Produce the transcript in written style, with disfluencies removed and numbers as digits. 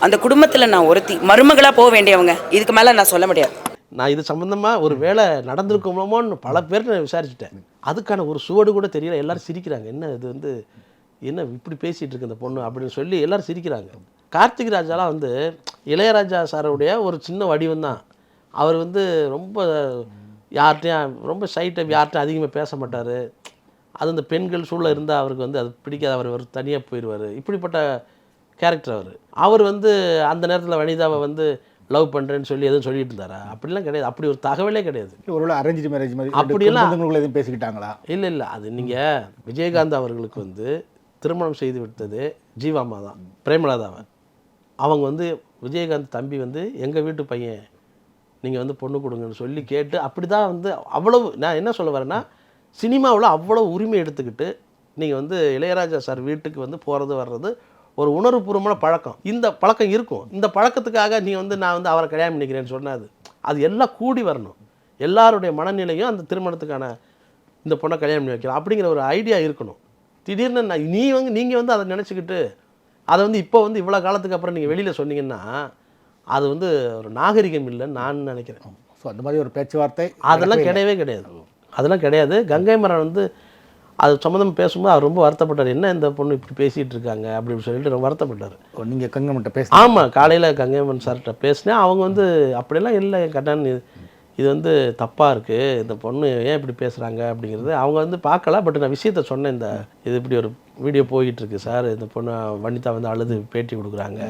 அந்த குடும்பத்தில் நான் ஒருத்தி மருமகளாக போக வேண்டியவங்க. இதுக்கு மேலே நான் சொல்ல முடியாது. நான் இது சம்மந்தமாக ஒரு வேலை நடந்திருக்குமோன்னு பல பேர்கிட்ட நான் விசாரிச்சுட்டேன். அதுக்கான ஒரு சுவடு கூட தெரியல. எல்லாரும் சிரிக்கிறாங்க. என்ன இது வந்து என்ன இப்படி பேசிகிட்டு இருக்கு இந்த பொண்ணு அப்படின்னு சொல்லி எல்லாரும் சிரிக்கிறாங்க. கார்த்திக் ராஜாலாம் வந்து இளையராஜா சாருடைய ஒரு சின்ன வடிவம் தான். அவர் வந்து ரொம்ப யார்கிட்டையும் ரொம்ப டைப், யார்கிட்டையும் அதிகமாக பேச மாட்டார். அது இந்த பெண்கள் சூழல் இருந்தால் அவருக்கு வந்து அது பிடிக்காது. அவர் தனியாக போயிடுவார். இப்படிப்பட்ட கேரக்டர் அவர் வந்து அந்த நேரத்தில் வனிதாவை வந்து லவ் பண்ணுறேன்னு சொல்லி எதுவும் சொல்லிட்டு இருந்தாரா? அப்படிலாம் கிடையாது. அப்படி ஒரு தகவலே கிடையாது. ஒருவேளை அரேஞ்ச் மேரேஜ் மாதிரி அப்படியெல்லாம் எதுவும் பேசிக்கிட்டாங்களா? இல்லை அது நீங்கள் விஜயகாந்த் அவர்களுக்கு வந்து திருமணம் செய்து விட்டது ஜீவாம்மா தான், பிரேமலதாவை. அவங்க வந்து விஜயகாந்த் தம்பி வந்து எங்கள் வீட்டு பையன், நீங்கள் வந்து பொண்ணு கொடுங்கன்னு சொல்லி கேட்டு அப்படி தான் வந்து அவ்வளவு. நான் என்ன சொல்ல வரேன்னா, சினிமாவில் அவ்வளோ உரிமை எடுத்துக்கிட்டு நீங்கள் வந்து இளையராஜா சார் வீட்டுக்கு வந்து போகிறது வர்றது ஒரு உணர்வுபூர்வமான பழக்கம். இந்த பழக்கம் இருக்கும். இந்த பழக்கத்துக்காக நீ வந்து நான் வந்து அவரை கல்யாணம் பண்ணிக்கிறேன்னு சொன்னாது அது எல்லாம் கூடி வரணும். எல்லாருடைய மனநிலையும் அந்த திருமணத்துக்கான இந்த பொண்ணை கல்யாணம் பண்ணி வைக்கலாம் அப்படிங்கிற ஒரு ஐடியா இருக்கணும். திடீர்னு நீங்கள் வந்து அதை நினச்சிக்கிட்டு அதை வந்து இப்போ வந்து இவ்வளோ காலத்துக்கு அப்புறம் நீங்கள் வெளியில் சொன்னீங்கன்னா அது வந்து ஒரு நாகரிகம் இல்லைன்னு நான் நினைக்கிறேன். ஸோ அந்த மாதிரி ஒரு பேச்சுவார்த்தை அதெல்லாம் கிடையவே கிடையாது. அதெல்லாம் கிடையாது. கங்கை மரன் வந்து அது சம்மந்தமாக பேசும்போது அவர் ரொம்ப வருத்தப்பட்டார். என்ன இந்த பொண்ணு இப்படி பேசிகிட்டு இருக்காங்க அப்படின்னு சொல்லிட்டு ரொம்ப வருத்தப்பட்டார். நீங்கள் கங்கைமன்ட்ட பேச? ஆமாம், காலையில் கங்கைமன் சார்கிட்ட பேசினேன். அவங்க வந்து அப்படியெல்லாம் இல்லை கட்டான், இது வந்து தப்பாக இருக்குது, இந்த பொண்ணு ஏன் இப்படி பேசுகிறாங்க அப்படிங்கிறது அவங்க வந்து பார்க்கல. பட் நான் விஷயத்த சொன்னேன். இது இப்படி ஒரு வீடியோ போய்கிட்டு இருக்கு சார், இந்த பொண்ணு வனிதா வந்து அழுது பேட்டி கொடுக்குறாங்க,